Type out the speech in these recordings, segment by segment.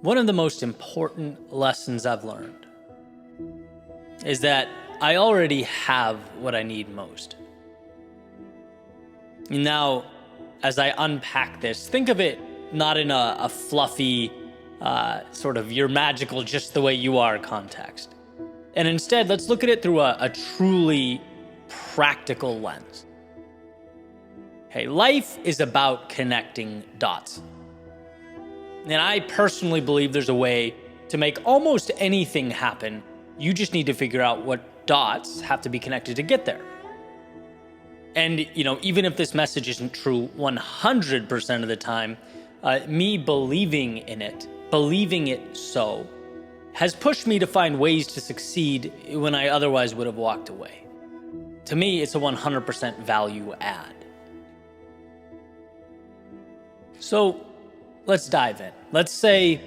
One of the most important lessons I've learned is that I already have what I need most. Now, as I unpack this, think of it not in a fluffy, sort of you're magical just the way you are context. And instead, let's look at it through a truly practical lens. Hey, life is about connecting dots. And I personally believe there's a way to make almost anything happen. You just need to figure out what dots have to be connected to get there. And, even if this message isn't true 100% of the time, me believing in it, believing it so, has pushed me to find ways to succeed when I otherwise would have walked away. To me, it's a 100% value add. So let's dive in. Let's say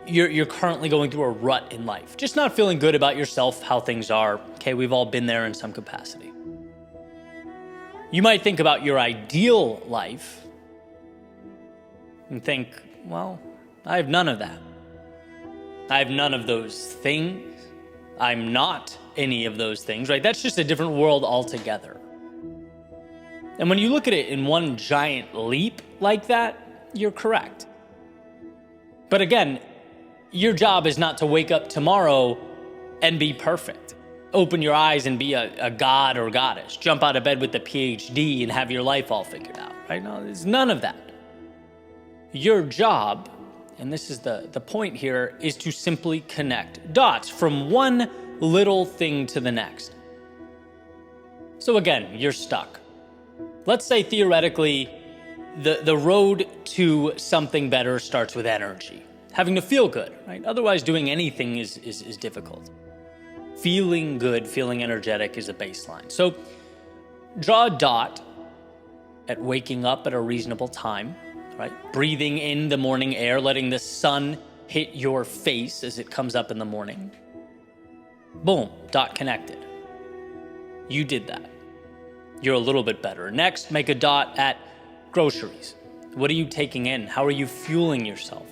you're currently going through a rut in life, just not feeling good about yourself, how things are. Okay, we've all been there in some capacity. You might think about your ideal life and think, well, I have none of that. I have none of those things. I'm not any of those things, right? That's just a different world altogether. And when you look at it in one giant leap like that, you're correct. But again, your job is not to wake up tomorrow and be perfect. Open your eyes and be a god or goddess. Jump out of bed with a PhD and have your life all figured out, right? No, there's none of that. Your job, and this is the point here, is to simply connect dots from one little thing to the next. So again, you're stuck. Let's say theoretically, the road to something better starts with energy. Having to feel good, right? Otherwise, doing anything is difficult. Feeling good, feeling energetic is a baseline. So draw a dot at waking up at a reasonable time, right? Breathing in the morning air, letting the sun hit your face as it comes up in the morning. Boom, dot connected. You did that. You're a little bit better. Next, make a dot at groceries. What are you taking in? How are you fueling yourself?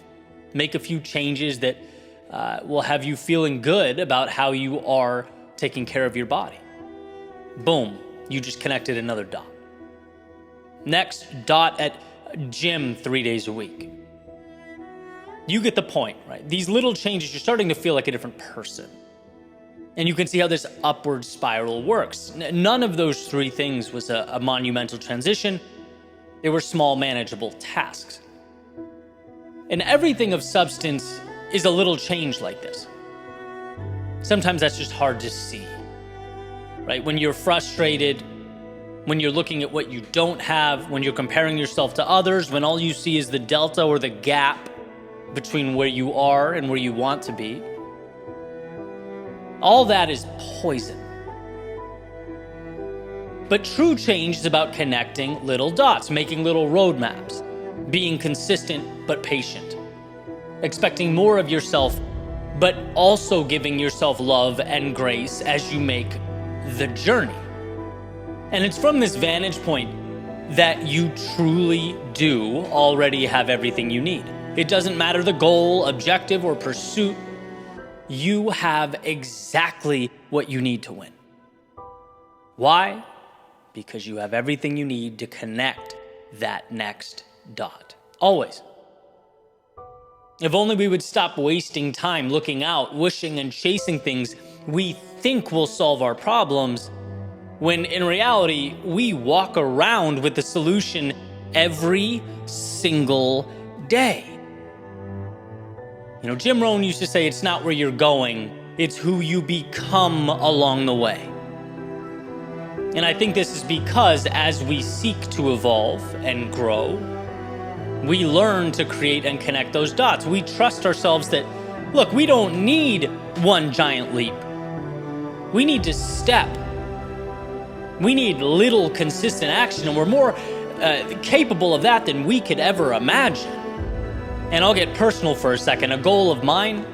Make a few changes that will have you feeling good about how you are taking care of your body. Boom, you just connected another dot. Next, dot at gym 3 days a week. You get the point, right? These little changes, you're starting to feel like a different person. And you can see how this upward spiral works. None of those three things was a monumental transition. They were small, manageable tasks. And everything of substance is a little change like this. Sometimes that's just hard to see, right? When you're frustrated, when you're looking at what you don't have, when you're comparing yourself to others, when all you see is the delta or the gap between where you are and where you want to be, all that is poison. But true change is about connecting little dots, making little roadmaps, being consistent but patient, expecting more of yourself, but also giving yourself love and grace as you make the journey. And it's from this vantage point that you truly do already have everything you need. It doesn't matter the goal, objective, or pursuit. You have exactly what you need to win. Why? Because you have everything you need to connect that next dot. Always. If only we would stop wasting time looking out, wishing and chasing things we think will solve our problems, when in reality, we walk around with the solution every single day. Jim Rohn used to say, it's not where you're going, it's who you become along the way. And I think this is because as we seek to evolve and grow, we learn to create and connect those dots. We trust ourselves that, look, we don't need one giant leap. We need to step. We need little consistent action, and we're more capable of that than we could ever imagine. And I'll get personal for a second. A goal of mine,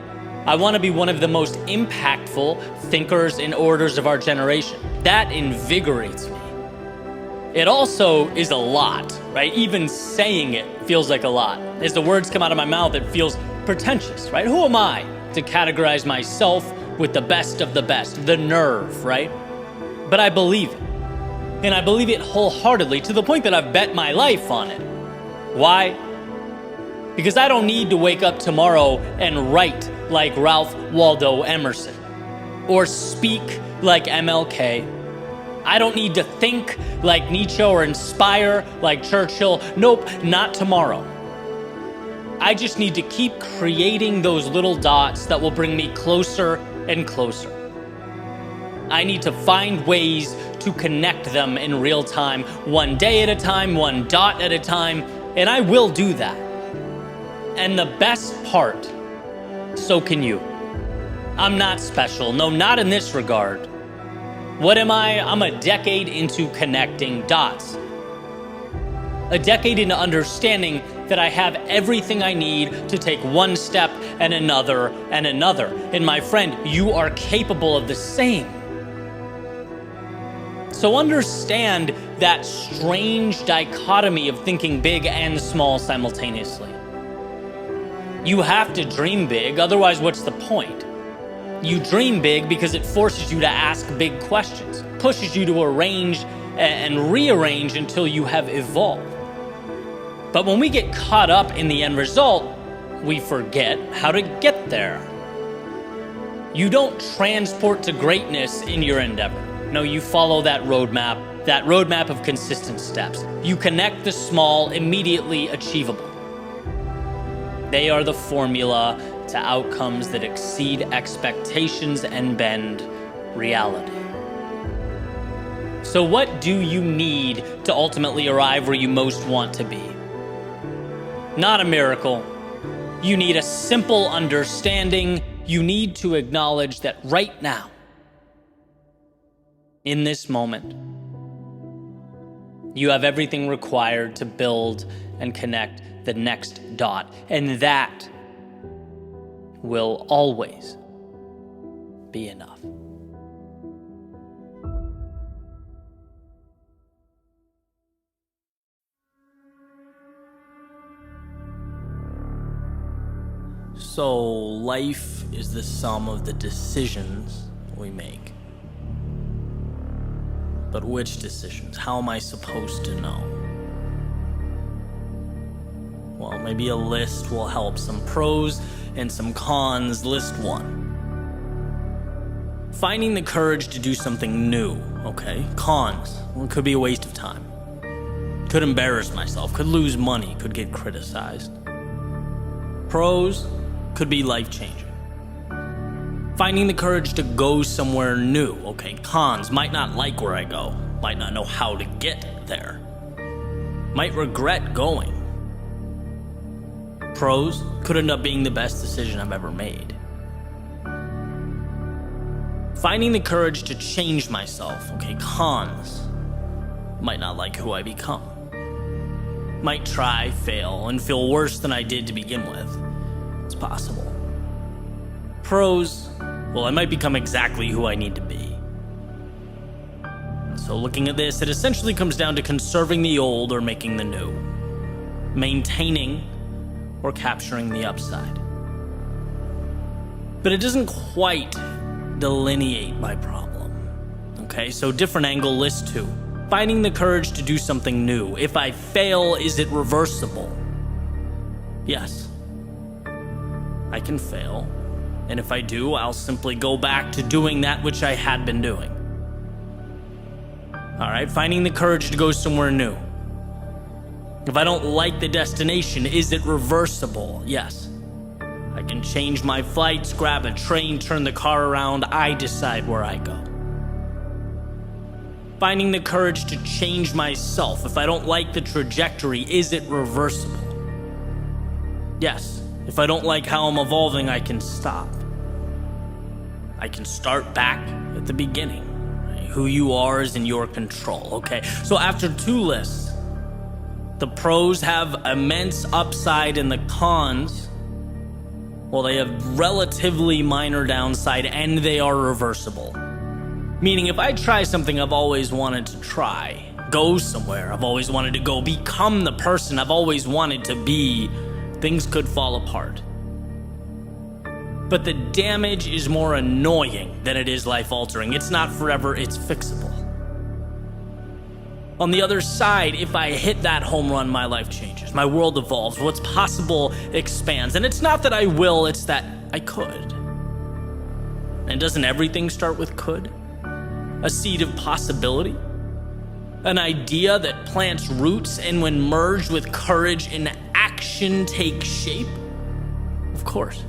I want to be one of the most impactful thinkers and orators of our generation. That invigorates me. It also is a lot, right? Even saying it feels like a lot. As the words come out of my mouth, it feels pretentious, right? Who am I to categorize myself with the best of the best, the nerve, right? But I believe it. And I believe it wholeheartedly to the point that I've bet my life on it. Why? Because I don't need to wake up tomorrow and write like Ralph Waldo Emerson or speak like MLK. I don't need to think like Nietzsche or inspire like Churchill. Nope, not tomorrow. I just need to keep creating those little dots that will bring me closer and closer. I need to find ways to connect them in real time, one day at a time, one dot at a time, and I will do that. And the best part, so can you. I'm not special, no, not in this regard. What am I? I'm a decade into connecting dots. A decade into understanding that I have everything I need to take one step and another and another. And my friend, you are capable of the same. So understand that strange dichotomy of thinking big and small simultaneously. You have to dream big, otherwise what's the point? You dream big because it forces you to ask big questions, pushes you to arrange and rearrange until you have evolved. But when we get caught up in the end result, we forget how to get there. You don't transport to greatness in your endeavor. No, you follow that roadmap of consistent steps. You connect the small, immediately achievable. They are the formula to outcomes that exceed expectations and bend reality. So what do you need to ultimately arrive where you most want to be? Not a miracle. You need a simple understanding. You need to acknowledge that right now, in this moment, you have everything required to build and connect the next dot, and that will always be enough. So, life is the sum of the decisions we make. But which decisions? How am I supposed to know? Well, maybe a list will help. Some pros and some cons. List one. Finding the courage to do something new, okay? Cons. Well, it could be a waste of time. Could embarrass myself. Could lose money. Could get criticized. Pros could be life-changing. Finding the courage to go somewhere new, okay? Cons, might not like where I go. Might not know how to get there. Might regret going. Pros, could end up being the best decision I've ever made. Finding the courage to change myself, okay? Cons, might not like who I become. Might try, fail, and feel worse than I did to begin with. It's possible. Pros, well, I might become exactly who I need to be. So looking at this, it essentially comes down to conserving the old or making the new. Maintaining or capturing the upside. But it doesn't quite delineate my problem. Okay, so different angle, list two. Finding the courage to do something new. If I fail, is it reversible? Yes. I can fail. And if I do, I'll simply go back to doing that which I had been doing. All right, finding the courage to go somewhere new. If I don't like the destination, is it reversible? Yes. I can change my flights, grab a train, turn the car around. I decide where I go. Finding the courage to change myself. If I don't like the trajectory, is it reversible? Yes. If I don't like how I'm evolving, I can stop. I can start back at the beginning. Right? Who you are is in your control, okay? So after two lists, the pros have immense upside and the cons, well, they have relatively minor downside and they are reversible. Meaning if I try something I've always wanted to try, go somewhere I've always wanted to go, become the person I've always wanted to be, things could fall apart. But the damage is more annoying than it is life-altering. It's not forever, it's fixable. On the other side, if I hit that home run, my life changes. My world evolves. What's possible expands. And it's not that I will, it's that I could. And doesn't everything start with could? A seed of possibility? An idea that plants roots and when merged with courage and action takes shape? Of course.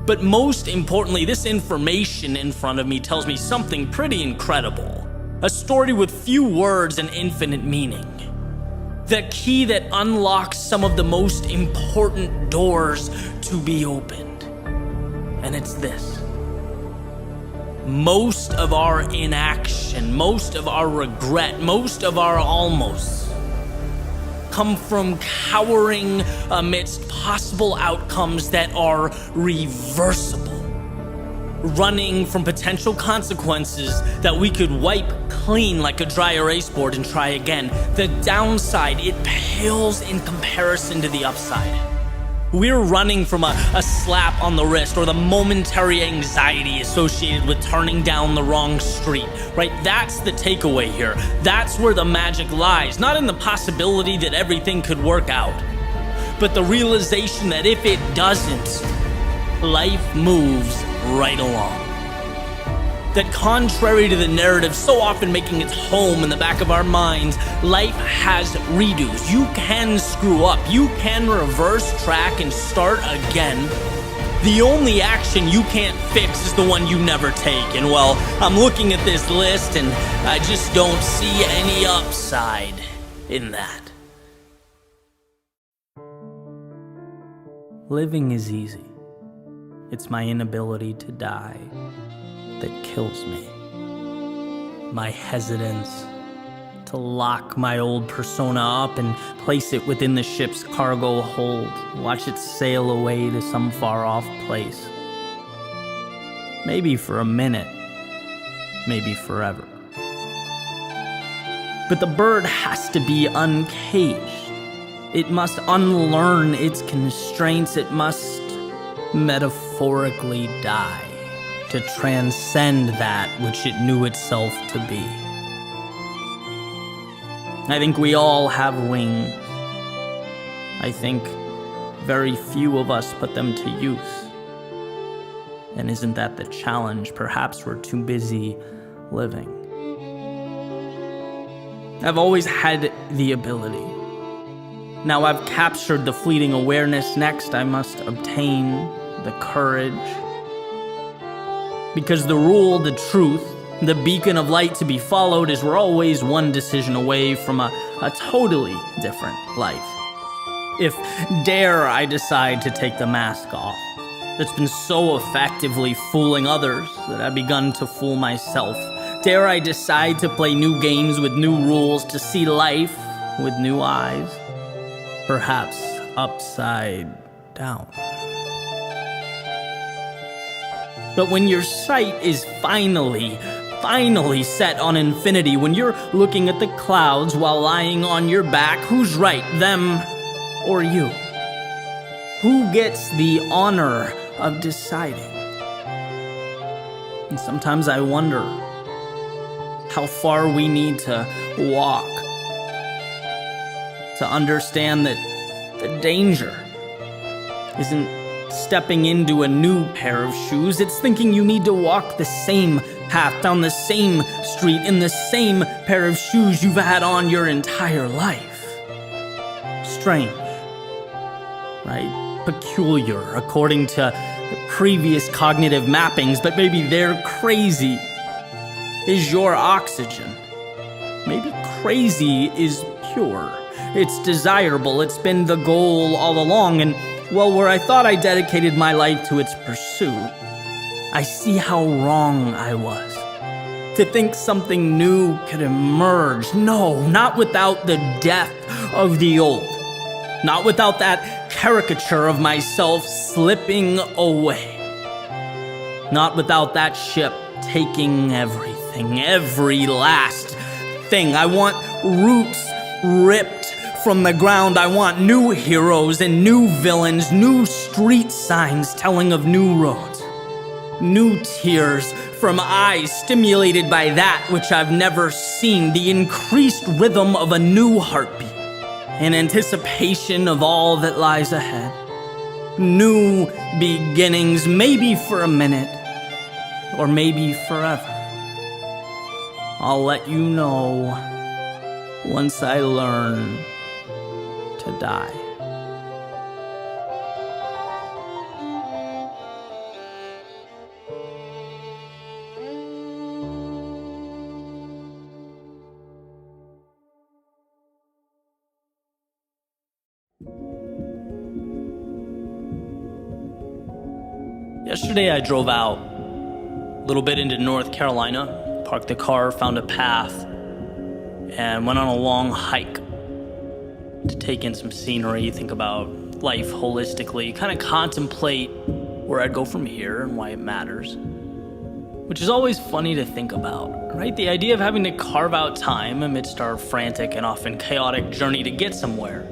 But most importantly, this information in front of me tells me something pretty incredible. A story with few words and infinite meaning. The key that unlocks some of the most important doors to be opened. And it's this. Most of our inaction, most of our regret, most of our almosts come from cowering amidst possible outcomes that are reversible. Running from potential consequences that we could wipe clean like a dry erase board and try again. The downside, it pales in comparison to the upside. We're running from a slap on the wrist or the momentary anxiety associated with turning down the wrong street, right? That's the takeaway here. That's where the magic lies, not in the possibility that everything could work out, but the realization that if it doesn't, life moves right along. That contrary to the narrative so often making its home in the back of our minds, life has redos. You can screw up. You can reverse track and start again. The only action you can't fix is the one you never take. And well, I'm looking at this list and I just don't see any upside in that. Living is easy. It's my inability to die that kills me. My hesitance to lock my old persona up and place it within the ship's cargo hold, watch it sail away to some far-off place. Maybe for a minute, maybe forever. But the bird has to be uncaged. It must unlearn its constraints. It must metaphorically die to transcend that which it knew itself to be. I think we all have wings. I think very few of us put them to use. And isn't that the challenge? Perhaps we're too busy living. I've always had the ability. Now I've captured the fleeting awareness. Next, I must obtain the courage. Because the rule, the truth, the beacon of light to be followed is we're always one decision away from a totally different life. If dare I decide to take the mask off, that's been so effectively fooling others that I've begun to fool myself. Dare I decide to play new games with new rules, to see life with new eyes, perhaps upside down. But when your sight is finally set on infinity, when you're looking at the clouds while lying on your back, who's right, them or you? Who gets the honor of deciding? And sometimes I wonder how far we need to walk to understand that the danger isn't stepping into a new pair of shoes. It's thinking you need to walk the same path, down the same street, in the same pair of shoes you've had on your entire life. Strange, right? Peculiar, according to previous cognitive mappings, but maybe they're crazy is your oxygen. Maybe crazy is pure. It's desirable. It's been the goal all along. And, well, where I thought I dedicated my life to its pursuit, I see how wrong I was. To think something new could emerge. No, not without the death of the old. Not without that caricature of myself slipping away. Not without that ship taking everything, every last thing. I want roots ripped from the ground. I want new heroes and new villains, new street signs telling of new roads. New tears from eyes stimulated by that which I've never seen, the increased rhythm of a new heartbeat, in anticipation of all that lies ahead. New beginnings, maybe for a minute, or maybe forever. I'll let you know once I learn to die. Yesterday I drove out a little bit into North Carolina, parked the car, found a path, and went on a long hike to take in some scenery, think about life holistically, kind of contemplate where I'd go from here and why it matters. Which is always funny to think about, right? The idea of having to carve out time amidst our frantic and often chaotic journey to get somewhere,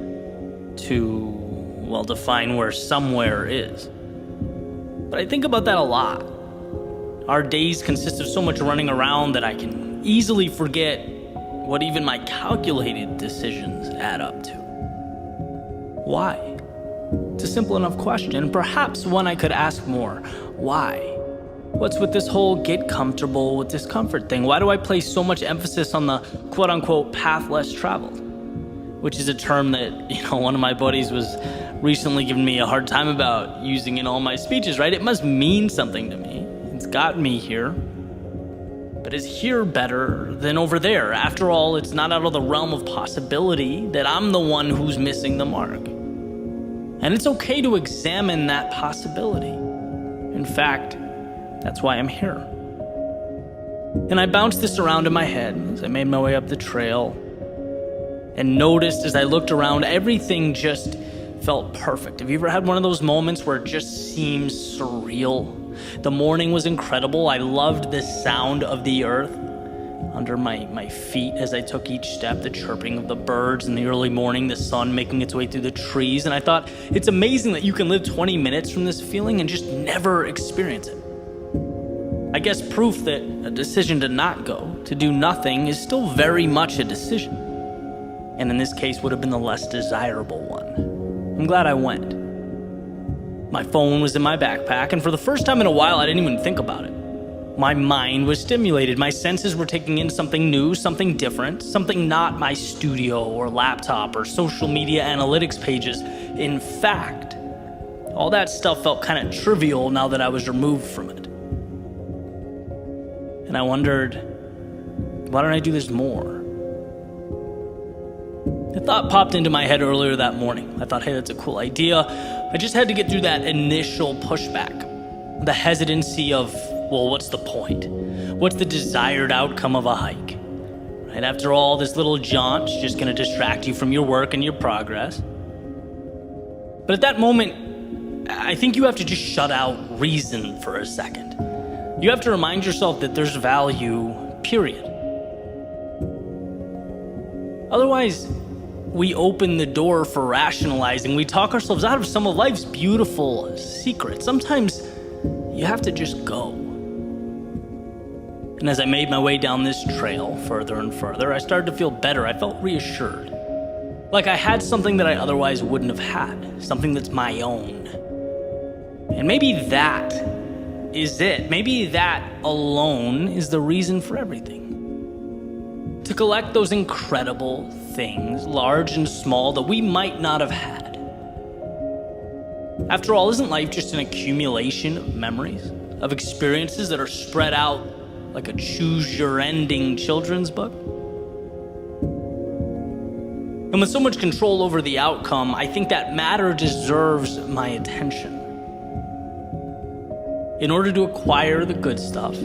to, well, define where somewhere is. But I think about that a lot. Our days consist of so much running around that I can easily forget what even my calculated decisions add up to. Why? It's a simple enough question, perhaps one I could ask more. Why? What's with this whole get comfortable with discomfort thing? Why do I place so much emphasis on the quote-unquote path less traveled? Which is a term that, one of my buddies was recently giving me a hard time about using in all my speeches, right? It must mean something to me. It's got me here. But is here better than over there? After all, it's not out of the realm of possibility that I'm the one who's missing the mark. And it's okay to examine that possibility. In fact, that's why I'm here. And I bounced this around in my head as I made my way up the trail and noticed as I looked around, everything just felt perfect. Have you ever had one of those moments where it just seems surreal? The morning was incredible. I loved the sound of the earth under my feet as I took each step, the chirping of the birds in the early morning, the sun making its way through the trees. And I thought, it's amazing that you can live 20 minutes from this feeling and just never experience it. I guess proof that a decision to not go, to do nothing, is still very much a decision. And in this case would have been the less desirable one. I'm glad I went. My phone was in my backpack, and for the first time in a while, I didn't even think about it. My mind was stimulated. My senses were taking in something new, something different, something not my studio or laptop or social media analytics pages. In fact, all that stuff felt kind of trivial now that I was removed from it. And I wondered, why don't I do this more? A thought popped into my head earlier that morning. I thought, hey, that's a cool idea. I just had to get through that initial pushback, the hesitancy of, well, what's the point? What's the desired outcome of a hike? Right? After all, this little jaunt's just going to distract you from your work and your progress. But at that moment, I think you have to just shut out reason for a second. You have to remind yourself that there's value, period. Otherwise, we open the door for rationalizing. We talk ourselves out of some of life's beautiful secrets. Sometimes you have to just go. And as I made my way down this trail further and further, I started to feel better. I felt reassured. Like I had something that I otherwise wouldn't have had. Something that's my own. And maybe that is it. Maybe that alone is the reason for everything. To collect those incredible things, large and small, that we might not have had. After all, isn't life just an accumulation of memories, of experiences that are spread out like a choose-your-ending children's book? And with so much control over the outcome, I think that matter deserves my attention. In order to acquire the good stuff,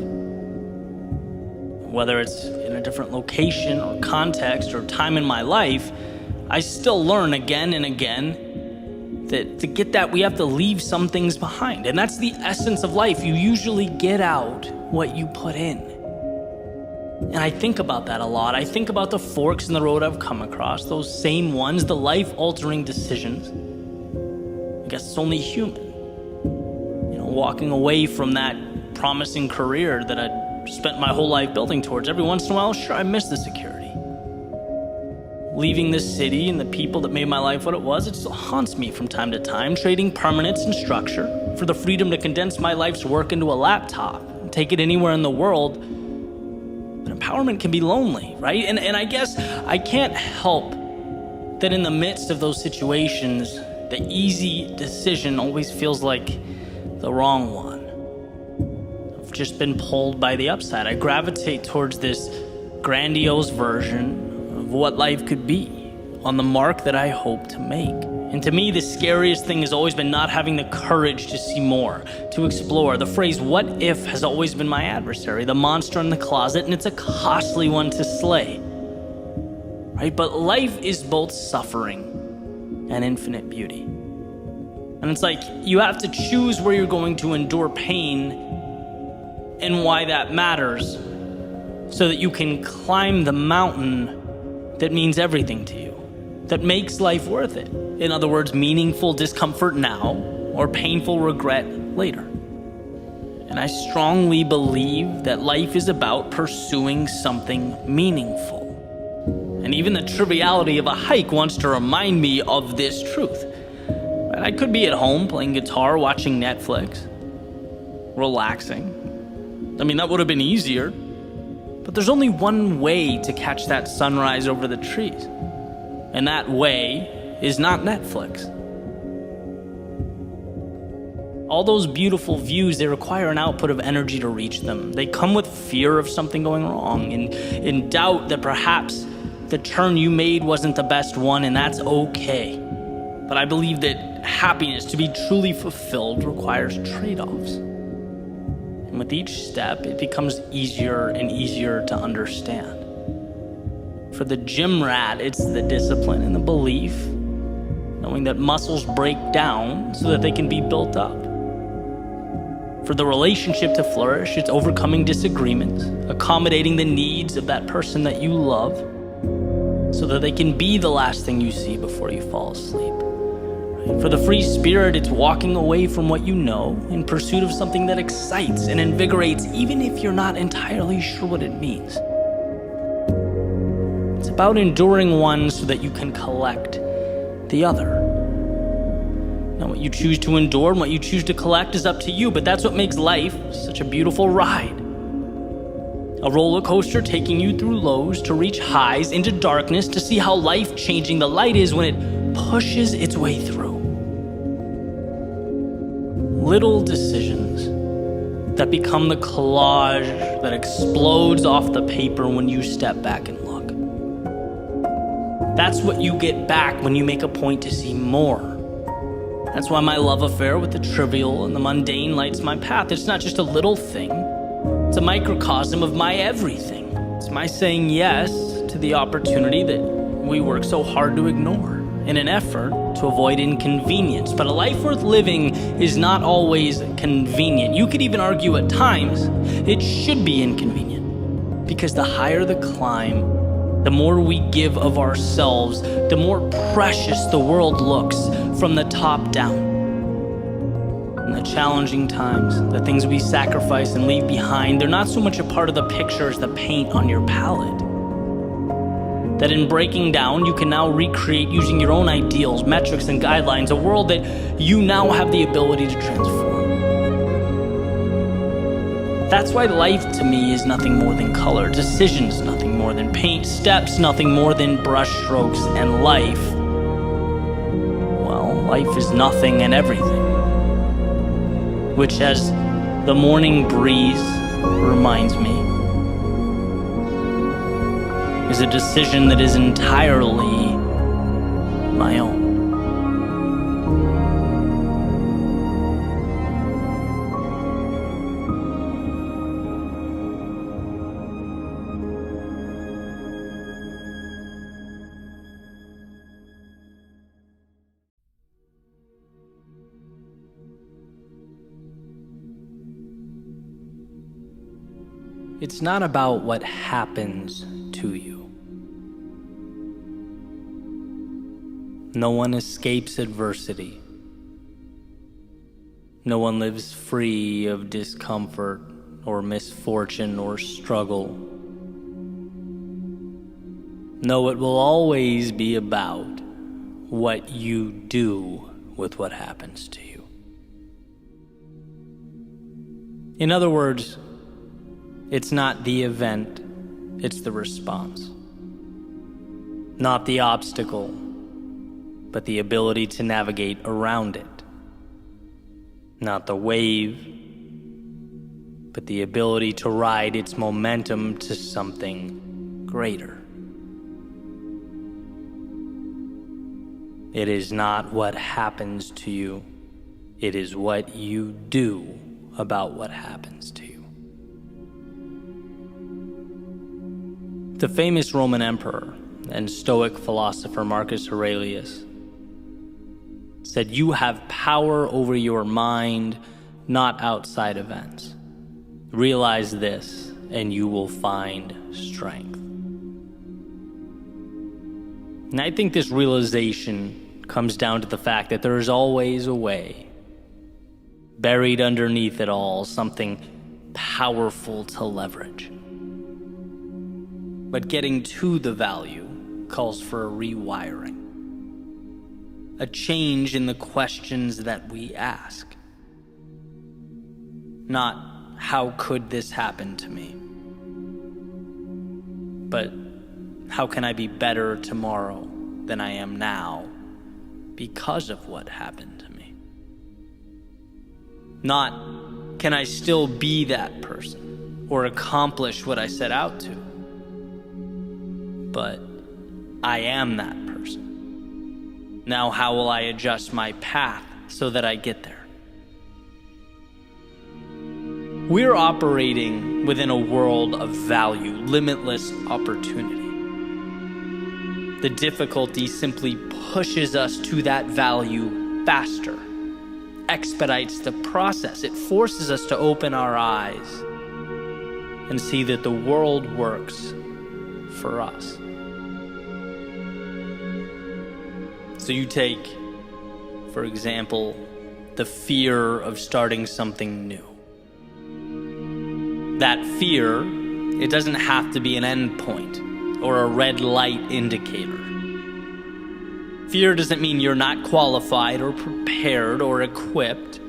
whether it's in a different location or context or time in my life, I still learn again and again that to get that, we have to leave some things behind. And that's the essence of life. You usually get out what you put in. And I think about that a lot. I think about the forks in the road I've come across, those same ones, the life-altering decisions. I guess it's only human. Walking away from that promising career that I'd spent my whole life building towards. Every once in a while, sure, I miss the security. Leaving this city and the people that made my life what it was, it still haunts me from time to time, trading permanence and structure for the freedom to condense my life's work into a laptop and take it anywhere in the world. But empowerment can be lonely, right? And I guess I can't help that in the midst of those situations, the easy decision always feels like the wrong one. I've just been pulled by the upside. I gravitate towards this grandiose version of what life could be on the mark that I hope to make. And to me, the scariest thing has always been not having the courage to see more, to explore. The phrase, what if, has always been my adversary, the monster in the closet, and it's a costly one to slay. Right? But life is both suffering and infinite beauty. And it's like you have to choose where you're going to endure pain and why that matters so that you can climb the mountain that means everything to you, that makes life worth it. In other words, meaningful discomfort now or painful regret later. And I strongly believe that life is about pursuing something meaningful. And even the triviality of a hike wants to remind me of this truth. I could be at home playing guitar, watching Netflix, relaxing. I mean, that would have been easier. But there's only one way to catch that sunrise over the trees. And that way is not Netflix. All those beautiful views, they require an output of energy to reach them. They come with fear of something going wrong and in doubt that perhaps the turn you made wasn't the best one, and that's okay. But I believe that happiness, to be truly fulfilled, requires trade-offs. And with each step, it becomes easier and easier to understand. For the gym rat, it's the discipline and the belief, knowing that muscles break down so that they can be built up. For the relationship to flourish, it's overcoming disagreements, accommodating the needs of that person that you love, so that they can be the last thing you see before you fall asleep. For the free spirit, it's walking away from what you know in pursuit of something that excites and invigorates, even if you're not entirely sure what it means. It's about enduring one so that you can collect the other. Now, what you choose to endure and what you choose to collect is up to you, but that's what makes life such a beautiful ride. A roller coaster taking you through lows to reach highs into darkness to see how life-changing the light is when it pushes its way through. Little decisions that become the collage that explodes off the paper when you step back and look. That's what you get back when you make a point to see more. That's why my love affair with the trivial and the mundane lights my path. It's not just a little thing. It's a microcosm of my everything. It's my saying yes to the opportunity that we work so hard to ignore in an effort to avoid inconvenience. But a life worth living is not always convenient. You could even argue at times it should be inconvenient, because the higher the climb, the more we give of ourselves, the more precious the world looks from the top down. In the challenging times, the things we sacrifice and leave behind, they're not so much a part of the picture as the paint on your palette. That in breaking down, you can now recreate using your own ideals, metrics, and guidelines, a world that you now have the ability to transform. That's why life to me is nothing more than color, decisions nothing more than paint, steps nothing more than brush strokes, and life, well, life is nothing and everything. Which, as the morning breeze reminds me, is a decision that is entirely my own. It's not about what happens to you. No one escapes adversity. No one lives free of discomfort or misfortune or struggle. No, it will always be about what you do with what happens to you. In other words, it's not the event, it's the response. Not the obstacle, but the ability to navigate around it. Not the wave, but the ability to ride its momentum to something greater. It is not what happens to you, it is what you do about what happens to you. The famous Roman emperor and Stoic philosopher Marcus Aurelius said, "You have power over your mind, not outside events. Realize this, and you will find strength." And I think this realization comes down to the fact that there is always a way. Buried underneath it all, something powerful to leverage. But getting to the value calls for a rewiring. A change in the questions that we ask. Not, how could this happen to me? But, how can I be better tomorrow than I am now because of what happened to me? Not, can I still be that person or accomplish what I set out to? But, I am that person. Now how will I adjust my path so that I get there? We're operating within a world of value, limitless opportunity. The difficulty simply pushes us to that value faster, expedites the process. It forces us to open our eyes and see that the world works for us. So you take, for example, the fear of starting something new. That fear, it doesn't have to be an endpoint or a red light indicator. Fear doesn't mean you're not qualified or prepared or equipped.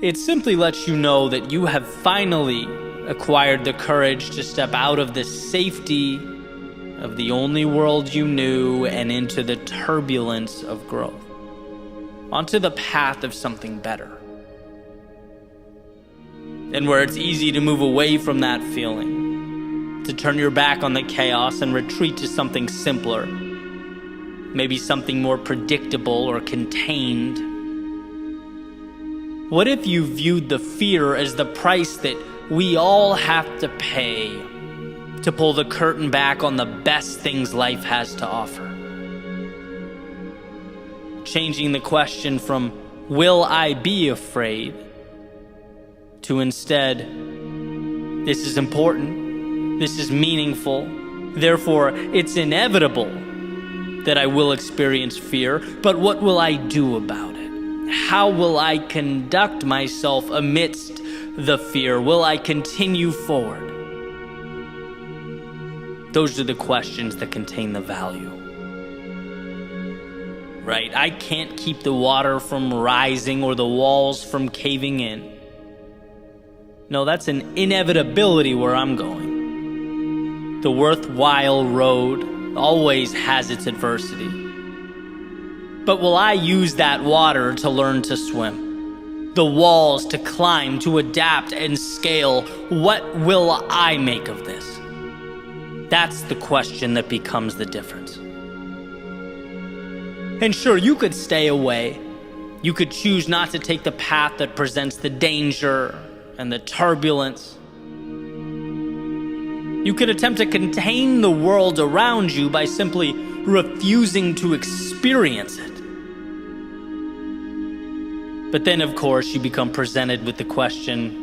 It simply lets you know that you have finally acquired the courage to step out of the safety of the only world you knew and into the turbulence of growth, onto the path of something better. And where it's easy to move away from that feeling, to turn your back on the chaos and retreat to something simpler, maybe something more predictable or contained. What if you viewed the fear as the price that we all have to pay to pull the curtain back on the best things life has to offer? Changing the question from, will I be afraid, to instead, this is important, this is meaningful, therefore it's inevitable that I will experience fear, but what will I do about it? How will I conduct myself amidst the fear? Will I continue forward? Those are the questions that contain the value. Right? I can't keep the water from rising or the walls from caving in. No, that's an inevitability where I'm going. The worthwhile road always has its adversity. But will I use that water to learn to swim? The walls to climb, to adapt and scale? What will I make of this? That's the question that becomes the difference. And sure, you could stay away. You could choose not to take the path that presents the danger and the turbulence. You could attempt to contain the world around you by simply refusing to experience it. But then, of course, you become presented with the question,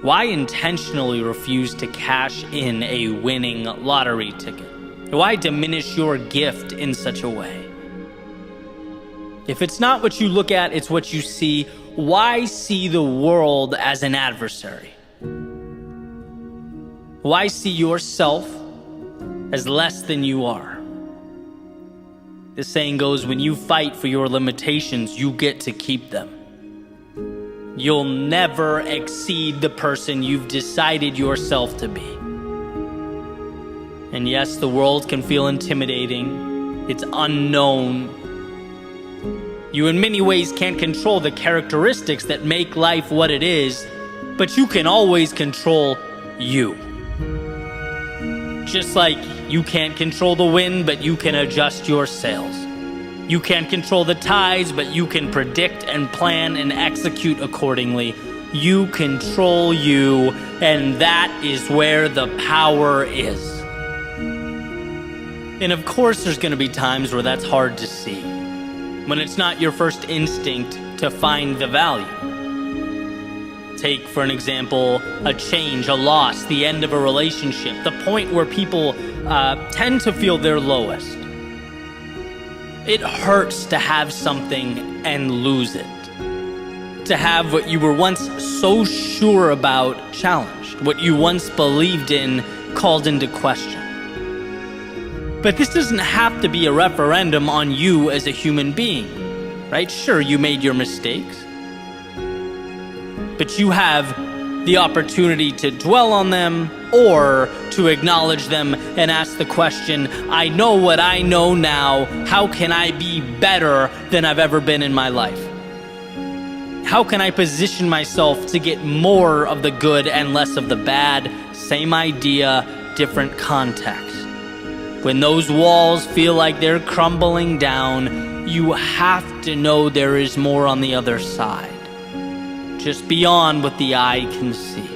Why intentionally refuse to cash in a winning lottery ticket? Why diminish your gift in such a way? If it's not what you look at, it's what you see. Why see the world as an adversary? Why see yourself as less than you are? The saying goes, when you fight for your limitations, you get to keep them. You'll never exceed the person you've decided yourself to be. And yes, the world can feel intimidating. It's unknown. You in many ways can't control the characteristics that make life what it is, but you can always control you. Just like you can't control the wind, but you can adjust your sails. You can't control the tides, but you can predict and plan and execute accordingly. You control you, and that is where the power is. And of course, there's going to be times where that's hard to see, when it's not your first instinct to find the value. Take, for an example, a change, a loss, the end of a relationship, the point where people tend to feel their lowest. It hurts to have something and lose it. To have what you were once so sure about challenged, what you once believed in called into question. But this doesn't have to be a referendum on you as a human being, right? Sure, you made your mistakes, but you have the opportunity to dwell on them or to acknowledge them and ask the question, I know what I know now. How can I be better than I've ever been in my life? How can I position myself to get more of the good and less of the bad? Same idea, different context. When those walls feel like they're crumbling down, you have to know there is more on the other side, just beyond what the eye can see.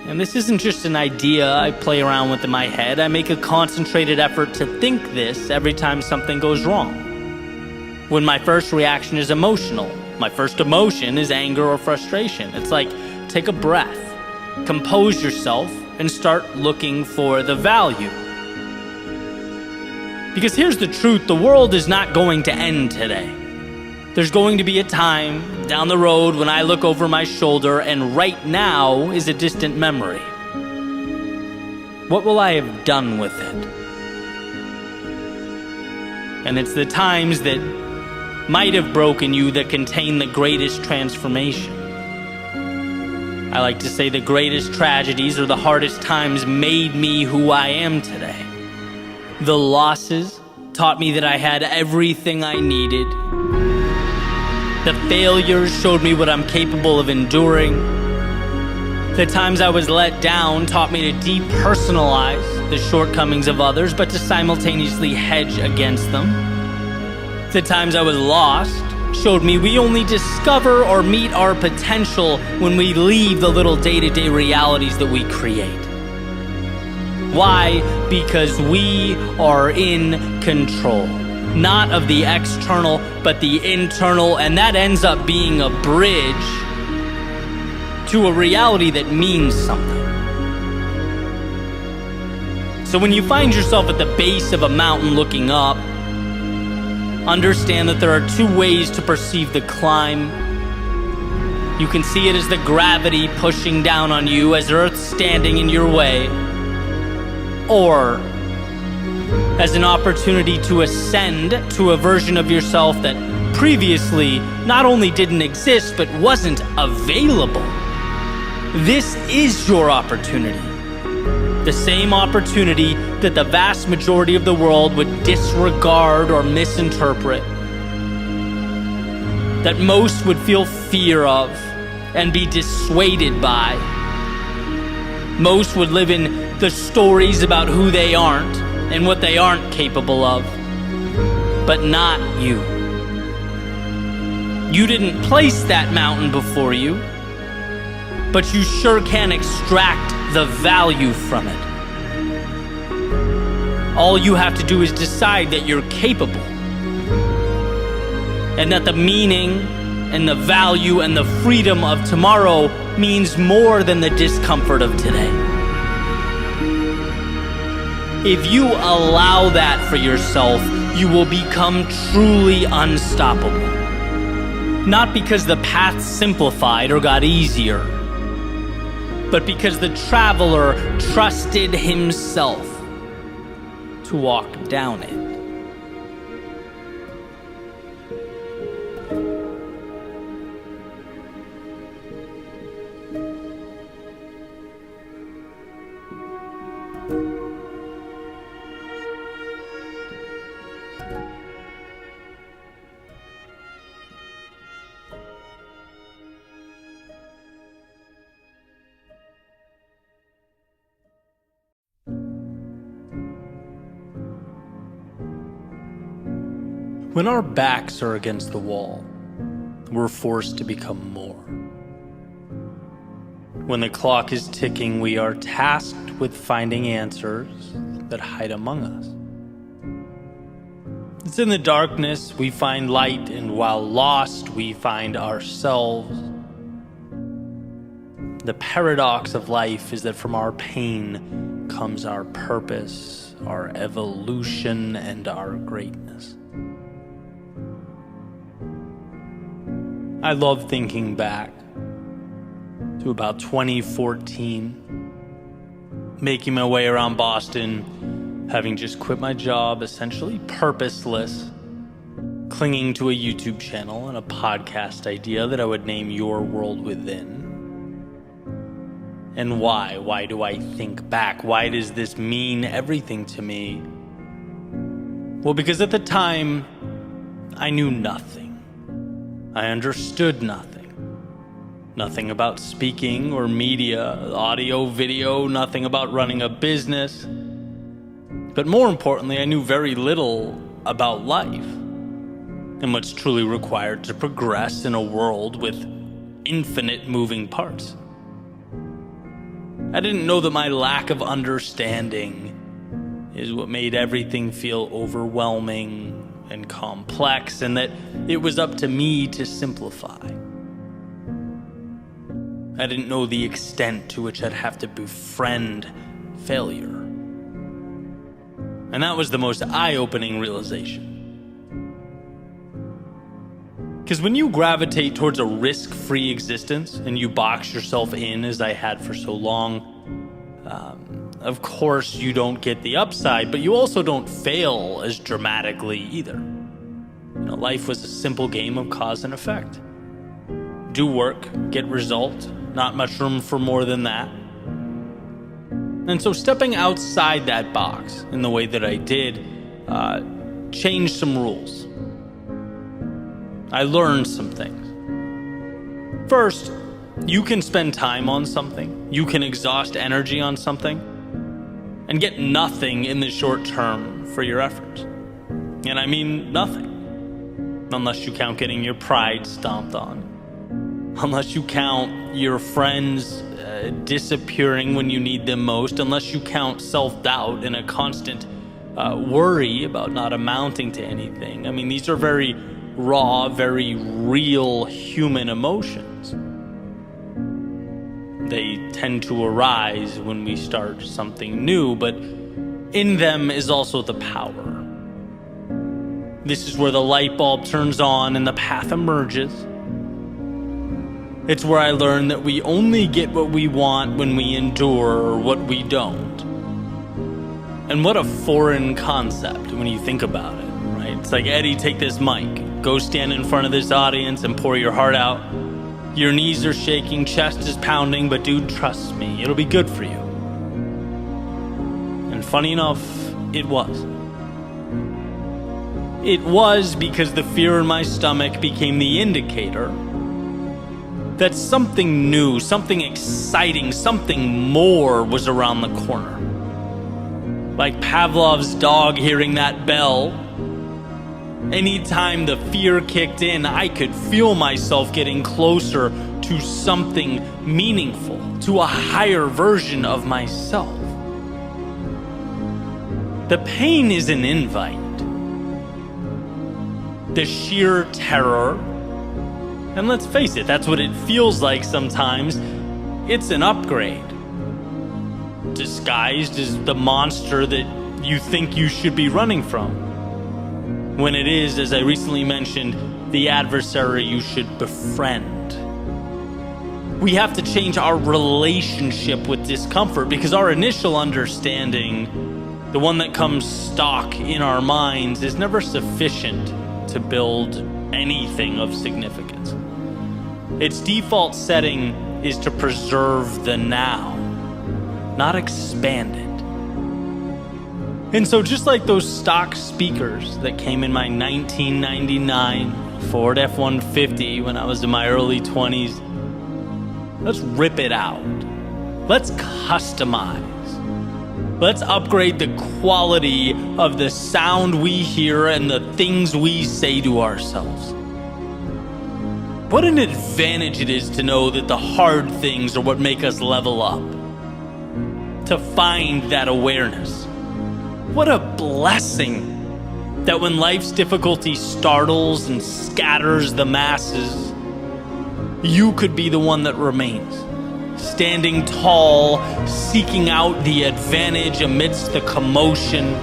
And this isn't just an idea I play around with in my head. I make a concentrated effort to think this every time something goes wrong. When my first reaction is emotional, my first emotion is anger or frustration. It's like, take a breath, compose yourself, and start looking for the value. Because here's the truth, the world is not going to end today. There's going to be a time down the road when I look over my shoulder and right now is a distant memory. What will I have done with it? And it's the times that might have broken you that contain the greatest transformation. I like to say the greatest tragedies or the hardest times made me who I am today. The losses taught me that I had everything I needed. The failures showed me what I'm capable of enduring. The times I was let down taught me to depersonalize the shortcomings of others, but to simultaneously hedge against them. The times I was lost showed me we only discover or meet our potential when we leave the little day-to-day realities that we create. Why? Because we are in control. Not of the external, but the internal, and that ends up being a bridge to a reality that means something. So when you find yourself at the base of a mountain looking up, understand that there are two ways to perceive the climb. You can see it as the gravity pushing down on you, as Earth standing in your way, or as an opportunity to ascend to a version of yourself that previously not only didn't exist, but wasn't available. This is your opportunity. The same opportunity that the vast majority of the world would disregard or misinterpret, that most would feel fear of and be dissuaded by. Most would live in the stories about who they aren't and what they aren't capable of, but not you. You didn't place that mountain before you, but you sure can extract the value from it. All you have to do is decide that you're capable, and that the meaning and the value and the freedom of tomorrow means more than the discomfort of today. If you allow that for yourself, you will become truly unstoppable. Not because the path simplified or got easier, but because the traveler trusted himself to walk down it. When our backs are against the wall, we're forced to become more. When the clock is ticking, we are tasked with finding answers that hide among us. It's in the darkness we find light, and while lost, we find ourselves. The paradox of life is that from our pain comes our purpose, our evolution, and our greatness. I love thinking back to about 2014, making my way around Boston, having just quit my job, essentially purposeless, clinging to a YouTube channel and a podcast idea that I would name Your World Within. And why? Why do I think back? Why does this mean everything to me? Well, because at the time, I knew nothing. I understood nothing. Nothing about speaking or media, audio, video, nothing about running a business. But more importantly, I knew very little about life and what's truly required to progress in a world with infinite moving parts. I didn't know that my lack of understanding is what made everything feel overwhelming and complex, and that it was up to me to simplify. I didn't know the extent to which I'd have to befriend failure. And that was the most eye-opening realization. Because when you gravitate towards a risk-free existence and you box yourself in, as I had for so long, of course you don't get the upside, but you also don't fail as dramatically either. You know, life was a simple game of cause and effect. Do work, get result, not much room for more than that. And so stepping outside that box in the way that I did changed some rules. I learned some things. First, you can spend time on something, you can exhaust energy on something, and get nothing in the short term for your efforts. And I mean nothing. Unless you count getting your pride stomped on. Unless you count your friends disappearing when you need them most. Unless you count self-doubt and a constant worry about not amounting to anything. I mean, these are very raw, very real human emotions. They tend to arise when we start something new, but in them is also the power. This is where the light bulb turns on and the path emerges. It's where I learned that we only get what we want when we endure what we don't. And what a foreign concept when you think about it, right? It's like, Eddie, take this mic. Go stand in front of this audience and pour your heart out. Your knees are shaking, chest is pounding, but dude, trust me, it'll be good for you. And funny enough, it was. It was because the fear in my stomach became the indicator that something new, something exciting, something more was around the corner. Like Pavlov's dog hearing that bell. Anytime the fear kicked in, I could feel myself getting closer to something meaningful, to a higher version of myself. The pain is an invite. The sheer terror And let's face it, that's what it feels like sometimes. It's an upgrade, disguised as the monster that you think you should be running from, when it is, as I recently mentioned, the adversary you should befriend. We have to change our relationship with discomfort, because our initial understanding, the one that comes stock in our minds, is never sufficient to build anything of significance. Its default setting is to preserve the now, not expand it. And so just like those stock speakers that came in my 1999 Ford F-150 when I was in my early 20s, let's rip it out. Let's customize. Let's upgrade the quality of the sound we hear and the things we say to ourselves. What an advantage it is to know that the hard things are what make us level up. To find that awareness. What a blessing that when life's difficulty startles and scatters the masses, you could be the one that remains, standing tall, seeking out the advantage amidst the commotion.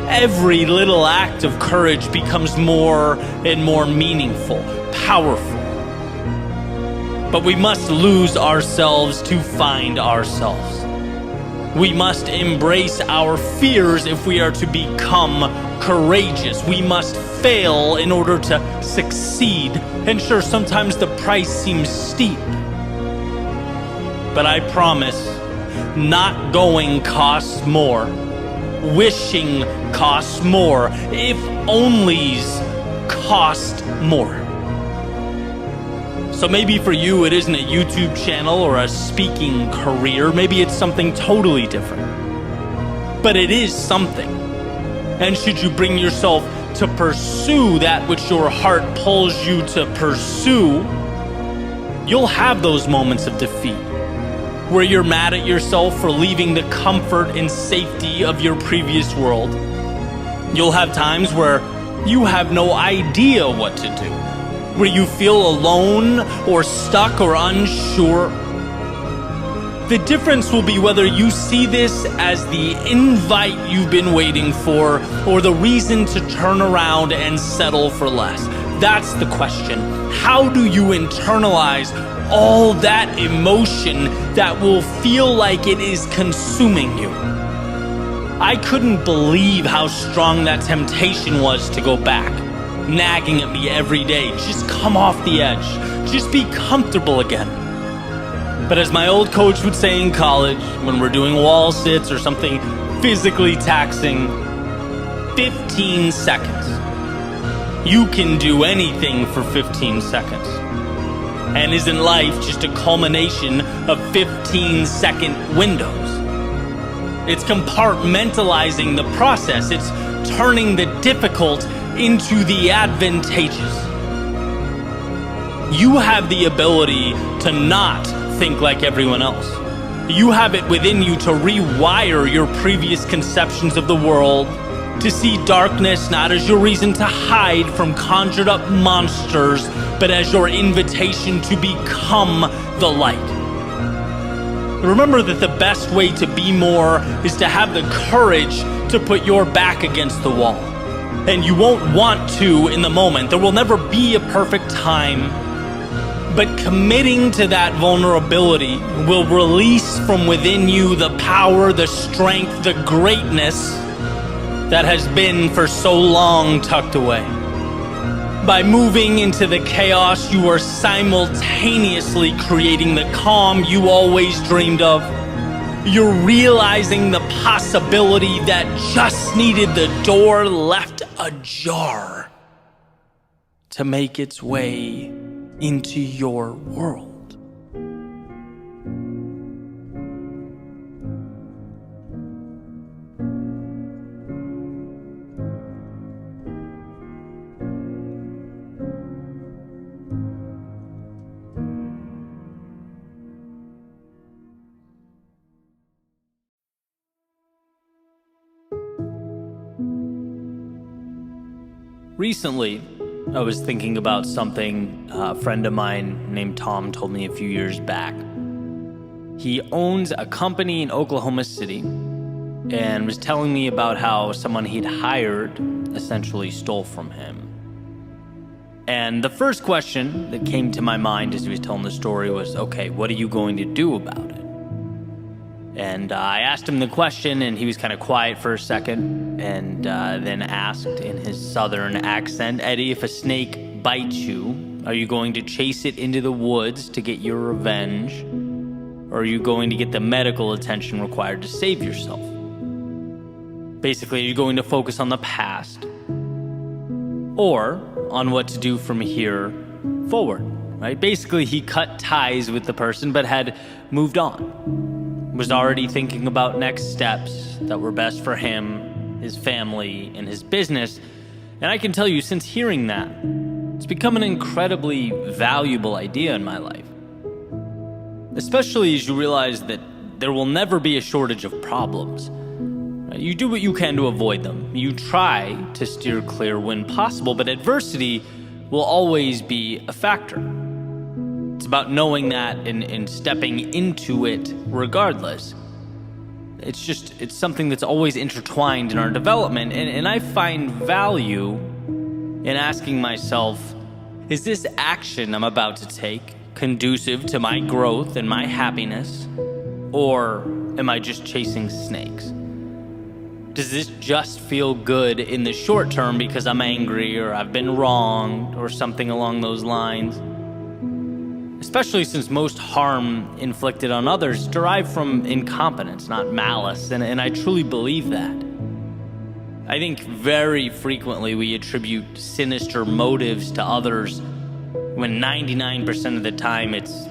Every little act of courage becomes more and more meaningful, powerful. But we must lose ourselves to find ourselves. We must embrace our fears if we are to become courageous. We must fail in order to succeed. And sure, sometimes the price seems steep. But I promise, not going costs more. Wishing costs more. If onlys cost more. So maybe for you it isn't a YouTube channel or a speaking career. Maybe it's something totally different. But it is something. And should you bring yourself to pursue that which your heart pulls you to pursue, you'll have those moments of defeat, where you're mad at yourself for leaving the comfort and safety of your previous world. You'll have times where you have no idea what to do, where you feel alone or stuck or unsure. The difference will be whether you see this as the invite you've been waiting for or the reason to turn around and settle for less. That's the question. How do you internalize all that emotion that will feel like it is consuming you? I couldn't believe how strong that temptation was to go back, nagging at me every day. Just come off the edge. Just be comfortable again. But as my old coach would say in college, when we're doing wall sits or something physically taxing, 15 seconds. You can do anything for 15 seconds. And isn't life just a culmination of 15-second windows? It's compartmentalizing the process. It's turning the difficult into the advantageous. You have the ability to not think like everyone else. You have it within you to rewire your previous conceptions of the world, to see darkness not as your reason to hide from conjured up monsters, but as your invitation to become the light. Remember that the best way to be more is to have the courage to put your back against the wall. And you won't want to in the moment. There will never be a perfect time. But committing to that vulnerability will release from within you the power, the strength, the greatness that has been for so long tucked away. By moving into the chaos, you are simultaneously creating the calm you always dreamed of. You're realizing the possibility that just needed the door left ajar to make its way into your world. Recently, I was thinking about something a friend of mine named Tom told me a few years back. He owns a company in Oklahoma City and was telling me about how someone he'd hired essentially stole from him. And the first question that came to my mind as he was telling the story was, okay, what are you going to do about it? And I asked him the question, and he was kind of quiet for a second, and then asked in his southern accent, Eddie, if a snake bites you, are you going to chase it into the woods to get your revenge? Or are you going to get the medical attention required to save yourself? Basically, are you going to focus on the past? Or on what to do from here forward, right? Basically, he cut ties with the person, but had moved on. Was already thinking about next steps that were best for him, his family, and his business. And I can tell you, since hearing that, it's become an incredibly valuable idea in my life. Especially as you realize that there will never be a shortage of problems. You do what you can to avoid them. You try to steer clear when possible, but adversity will always be a factor. It's about knowing that and stepping into it regardless. It's something that's always intertwined in our development, and I find value in asking myself, is this action I'm about to take conducive to my growth and my happiness, or am I just chasing snakes? Does this just feel good in the short term because I'm angry or I've been wronged or something along those lines? Especially since most harm inflicted on others derive from incompetence, not malice, and I truly believe that. I think very frequently we attribute sinister motives to others when 99% of the time it's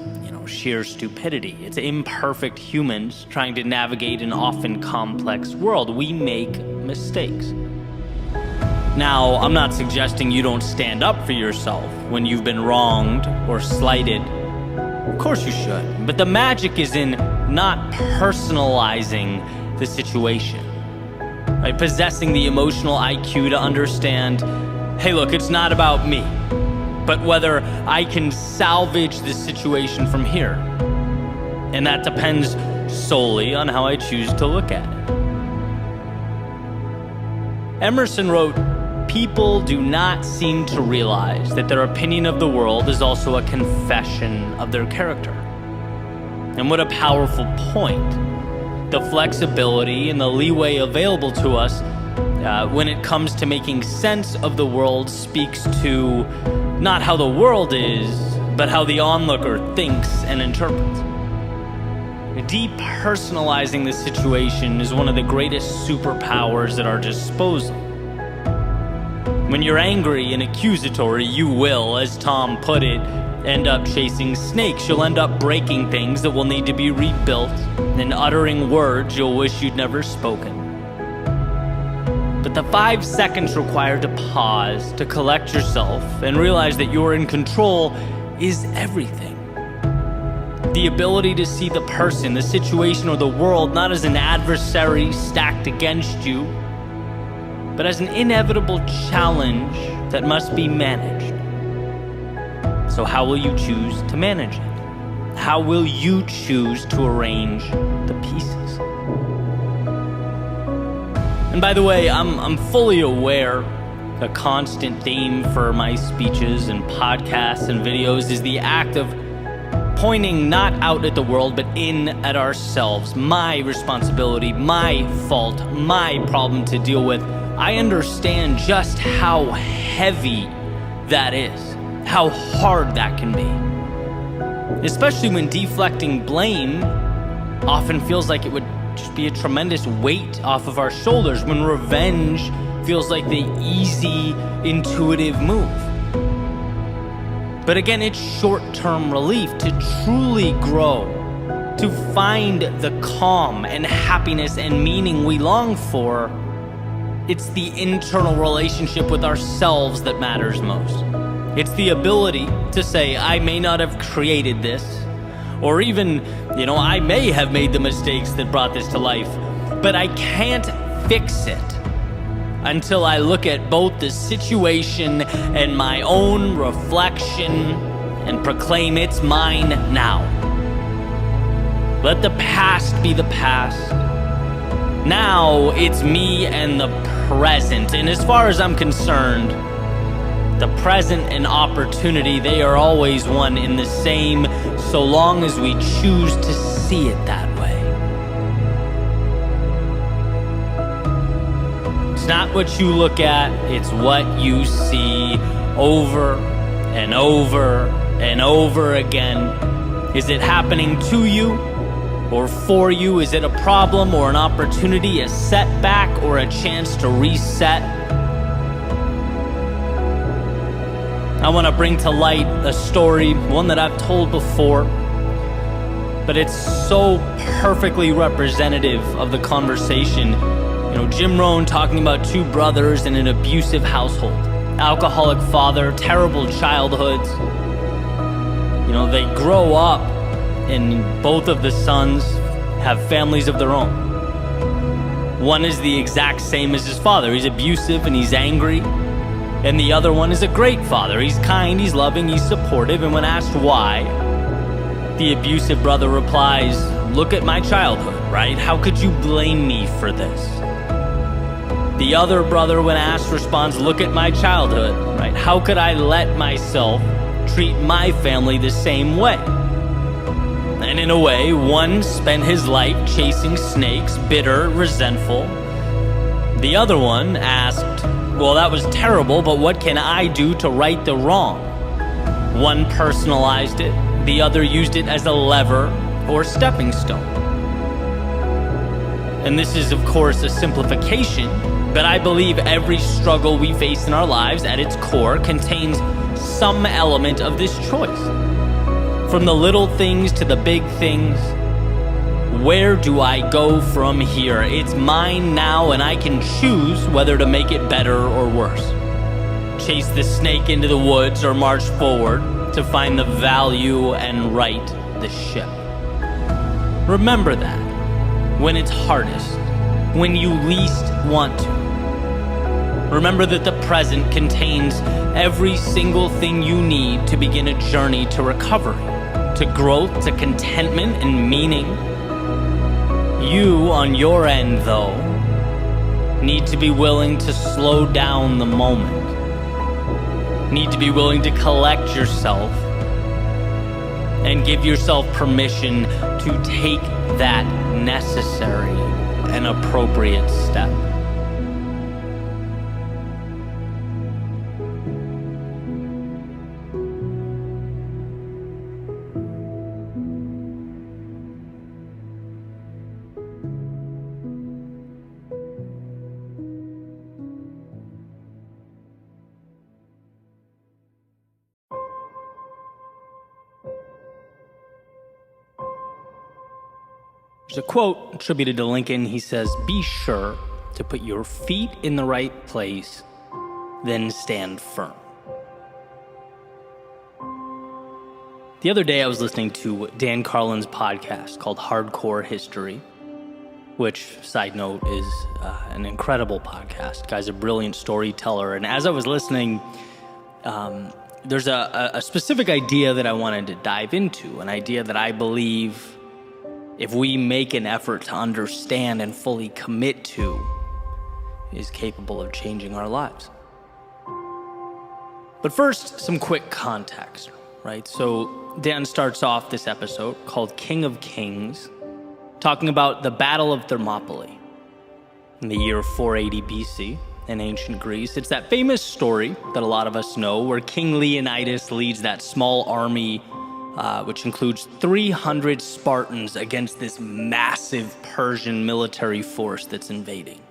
sheer stupidity. It's imperfect humans trying to navigate an often complex world. We make mistakes. Now, I'm not suggesting you don't stand up for yourself when you've been wronged or slighted. Of course you should. But the magic is in not personalizing the situation. Right? Possessing the emotional IQ to understand, hey, look, it's not about me, but whether I can salvage the situation from here. And that depends solely on how I choose to look at it. Emerson wrote, people do not seem to realize that their opinion of the world is also a confession of their character. And what a powerful point. The flexibility and the leeway available to us when it comes to making sense of the world speaks to not how the world is, but how the onlooker thinks and interprets. Depersonalizing the situation is one of the greatest superpowers at our disposal. When you're angry and accusatory, you will, as Tom put it, end up chasing snakes. You'll end up breaking things that will need to be rebuilt and uttering words you'll wish you'd never spoken. But the 5 seconds required to pause, to collect yourself, and realize that you're in control is everything. The ability to see the person, the situation, or the world not as an adversary stacked against you, but as an inevitable challenge that must be managed. So how will you choose to manage it? How will you choose to arrange the pieces? And by the way, I'm fully aware a constant theme for my speeches and podcasts and videos is the act of pointing not out at the world, but in at ourselves. My responsibility, my fault, my problem to deal with. I understand just how heavy that is, how hard that can be. Especially when deflecting blame often feels like it would just be a tremendous weight off of our shoulders, when revenge feels like the easy, intuitive move. But again, it's short-term relief. To truly grow, to find the calm and happiness and meaning we long for, it's the internal relationship with ourselves that matters most. It's the ability to say, I may not have created this, or even, I may have made the mistakes that brought this to life, but I can't fix it. until I look at both the situation and my own reflection and proclaim it's mine now. Let the past be the past. Now it's me and the present. And as far as I'm concerned, the present and opportunity, they are always one in the same, so long as we choose to see it that way. It's not what you look at, it's what you see over and over and over again. Is it happening to you or for you? Is it a problem or an opportunity, a setback or a chance to reset? I want to bring to light a story, one that I've told before, but it's so perfectly representative of the conversation. You know, Jim Rohn talking about two brothers in an abusive household, alcoholic father, terrible childhoods. You know, they grow up and both of the sons have families of their own. One is the exact same as his father. He's abusive and he's angry. And the other one is a great father. He's kind, he's loving, he's supportive. And when asked why, the abusive brother replies, "Look at my childhood, right? How could you blame me for this?" The other brother, when asked, responds, "Look at my childhood, right? How could I let myself treat my family the same way?" And in a way, one spent his life chasing snakes, bitter, resentful. The other one asked, "Well, that was terrible, but what can I do to right the wrong?" One personalized it, the other used it as a lever or stepping stone. And this is, of course, a simplification, but I believe every struggle we face in our lives at its core contains some element of this choice. From the little things to the big things, where do I go from here? It's mine now, and I can choose whether to make it better or worse. Chase the snake into the woods or march forward to find the value and right the ship. Remember that when it's hardest, when you least want to. Remember that the present contains every single thing you need to begin a journey to recovery, to growth, to contentment and meaning. You, on your end, though, need to be willing to slow down the moment. Need to be willing to collect yourself and give yourself permission to take that necessary and appropriate step. There's a quote attributed to Lincoln. He says, "Be sure to put your feet in the right place, then stand firm." The other day I was listening to Dan Carlin's podcast called Hardcore History, which, side note, is an incredible podcast. The guy's a brilliant storyteller. And as I was listening, there's a specific idea that I wanted to dive into, an idea that I believe if we make an effort to understand and fully commit to, is capable of changing our lives. But first, some quick context, right? So Dan starts off this episode called King of Kings, talking about the Battle of Thermopylae in the year 480 BC in ancient Greece. It's that famous story that a lot of us know where King Leonidas leads that small army which includes 300 Spartans against this massive Persian military force that's invading.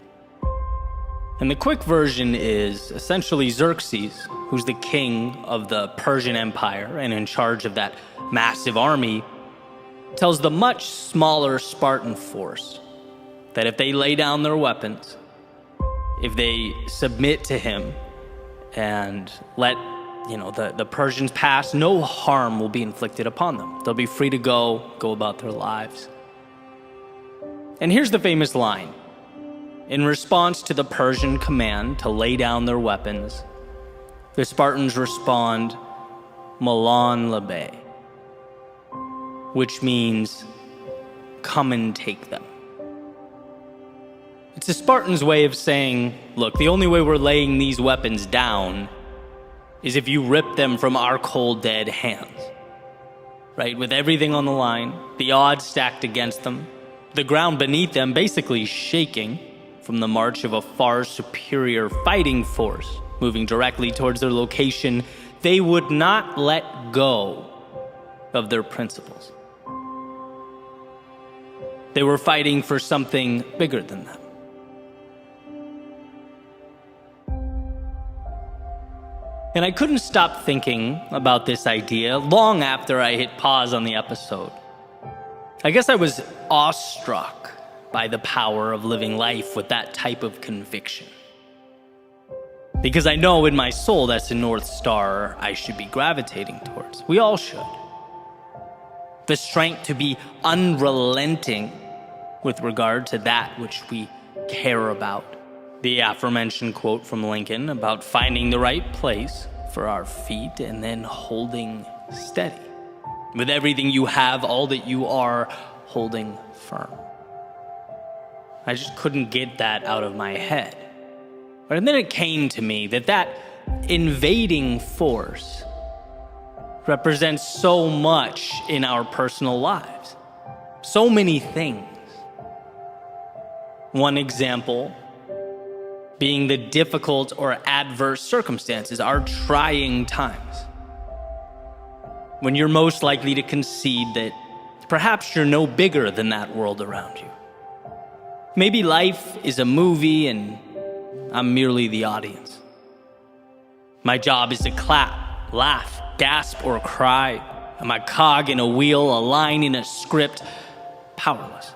And the quick version is essentially Xerxes, who's the king of the Persian Empire and in charge of that massive army, tells the much smaller Spartan force that if they lay down their weapons, if they submit to him and let the Persians pass, no harm will be inflicted upon them. They'll be free to go about their lives. And here's the famous line. In response to the Persian command to lay down their weapons, the Spartans respond, Malan Labe, which means, come and take them. It's the Spartans' way of saying, look, the only way we're laying these weapons down is if you rip them from our cold, dead hands. Right? With everything on the line, the odds stacked against them, the ground beneath them basically shaking from the march of a far superior fighting force moving directly towards their location, they would not let go of their principles. They were fighting for something bigger than them. And I couldn't stop thinking about this idea long after I hit pause on the episode. I guess I was awestruck by the power of living life with that type of conviction. Because I know in my soul that's the North Star I should be gravitating towards. We all should. The strength to be unrelenting with regard to that which we care about. The aforementioned quote from Lincoln about finding the right place for our feet and then holding steady. With everything you have, all that you are, holding firm. I just couldn't get that out of my head. And then it came to me that invading force represents so much in our personal lives. So many things. One example being the difficult or adverse circumstances, our trying times. When you're most likely to concede that perhaps you're no bigger than that world around you. Maybe life is a movie and I'm merely the audience. My job is to clap, laugh, gasp, or cry. I'm a cog in a wheel, a line in a script, powerless.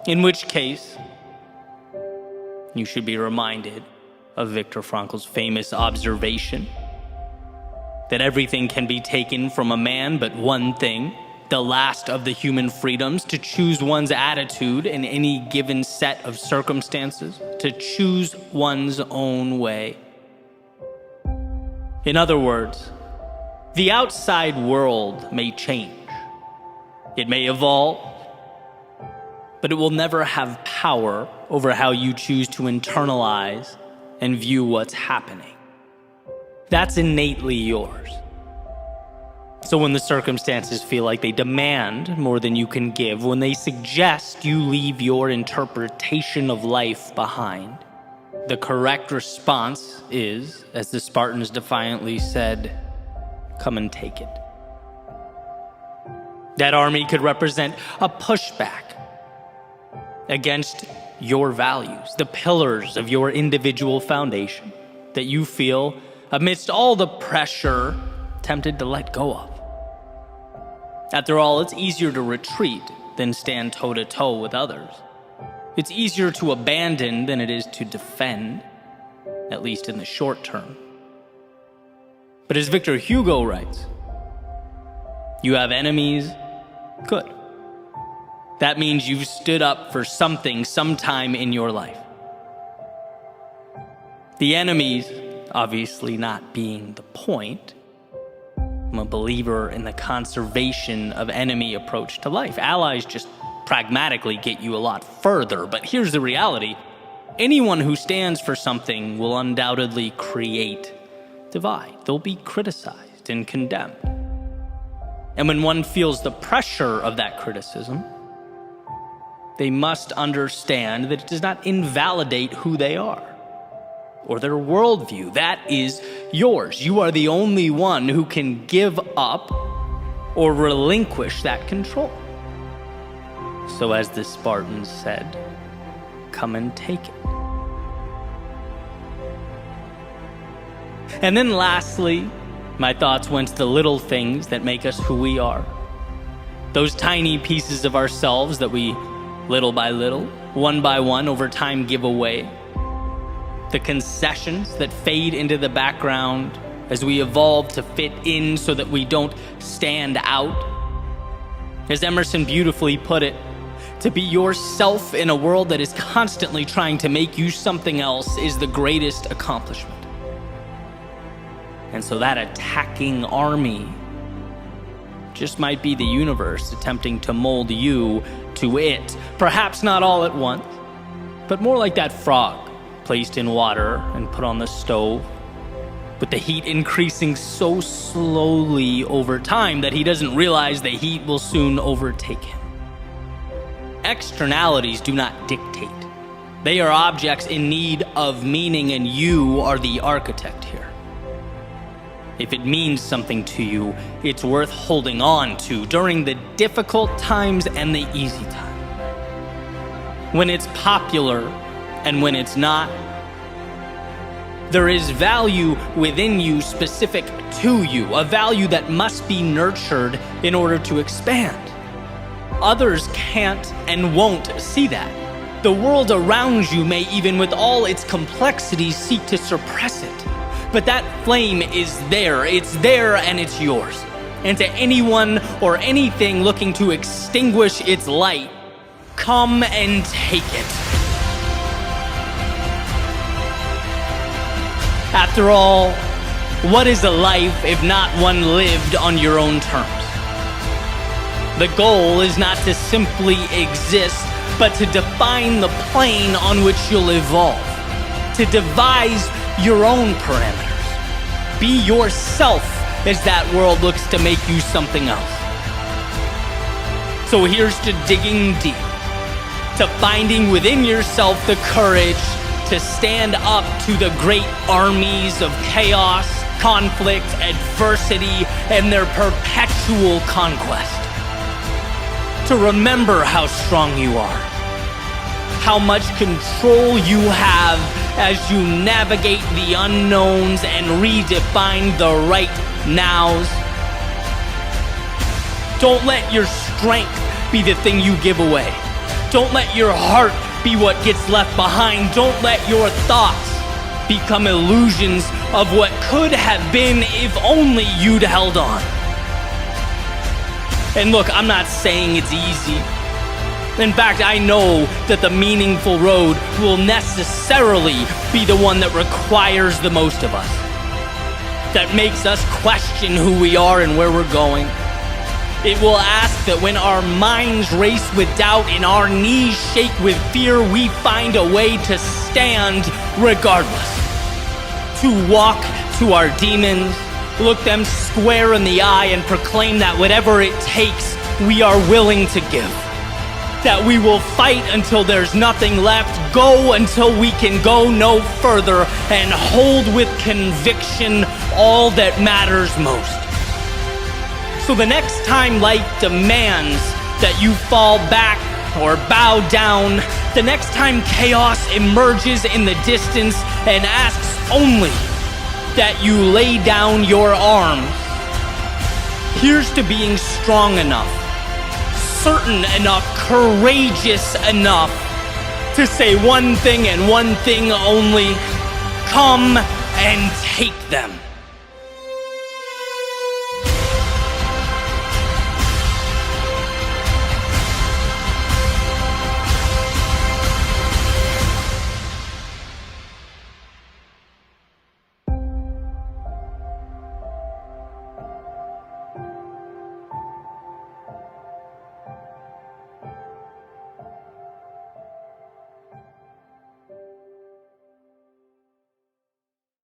In which case, you should be reminded of Viktor Frankl's famous observation that everything can be taken from a man but one thing, the last of the human freedoms, to choose one's attitude in any given set of circumstances, to choose one's own way. In other words, the outside world may change. It may evolve, but it will never have power over how you choose to internalize and view what's happening. That's innately yours. So when the circumstances feel like they demand more than you can give, when they suggest you leave your interpretation of life behind, the correct response is, as the Spartans defiantly said, come and take it. That army could represent a pushback against your values, the pillars of your individual foundation that you feel, amidst all the pressure, tempted to let go of. After all, it's easier to retreat than stand toe-to-toe with others. It's easier to abandon than it is to defend, at least in the short term. But as Victor Hugo writes, you have enemies, good. That means you've stood up for something sometime in your life. The enemies obviously not being the point. I'm a believer in the conservation of enemy approach to life. Allies just pragmatically get you a lot further, but here's the reality. Anyone who stands for something will undoubtedly create divide. They'll be criticized and condemned. And when one feels the pressure of that criticism, they must understand that it does not invalidate who they are or their worldview. That is yours. You are the only one who can give up or relinquish that control. So as the Spartans said, come and take it. And then lastly, my thoughts went to the little things that make us who we are. Those tiny pieces of ourselves that we, little by little, one by one, over time give away. The concessions that fade into the background as we evolve to fit in so that we don't stand out. As Emerson beautifully put it, To be yourself in a world that is constantly trying to make you something else is the greatest accomplishment. And so that attacking army just might be the universe attempting to mold you to it. Perhaps not all at once, but more like that frog placed in water and put on the stove, with the heat increasing so slowly over time that he doesn't realize the heat will soon overtake him. Externalities do not dictate. They are objects in need of meaning, and you are the architect here. If it means something to you, it's worth holding on to during the difficult times and the easy times. When it's popular and when it's not, there is value within you specific to you, a value that must be nurtured in order to expand. Others can't and won't see that. The world around you may, even with all its complexities, seek to suppress it. But that flame is there. It's there and it's yours. And to anyone or anything looking to extinguish its light, come and take it. After all, what is a life if not one lived on your own terms? The goal is not to simply exist, but to define the plane on which you'll evolve, to devise your own parameters. Be yourself as that world looks to make you something else. So here's to digging deep, to finding within yourself the courage to stand up to the great armies of chaos, conflict, adversity, and their perpetual conquest. To remember how strong you are, how much control you have as you navigate the unknowns and redefine the right nows. Don't let your strength be the thing you give away. Don't let your heart be what gets left behind. Don't let your thoughts become illusions of what could have been if only you'd held on. And look, I'm not saying it's easy. In fact, I know that the meaningful road will necessarily be the one that requires the most of us, that makes us question who we are and where we're going. It will ask that when our minds race with doubt and our knees shake with fear, we find a way to stand regardless, to walk to our demons, look them square in the eye and proclaim that whatever it takes, we are willing to give. That we will fight until there's nothing left, go until we can go no further, and hold with conviction all that matters most. So the next time life demands that you fall back or bow down, the next time chaos emerges in the distance and asks only that you lay down your arms, here's to being strong enough, certain enough, courageous enough to say one thing and one thing only: come and take them.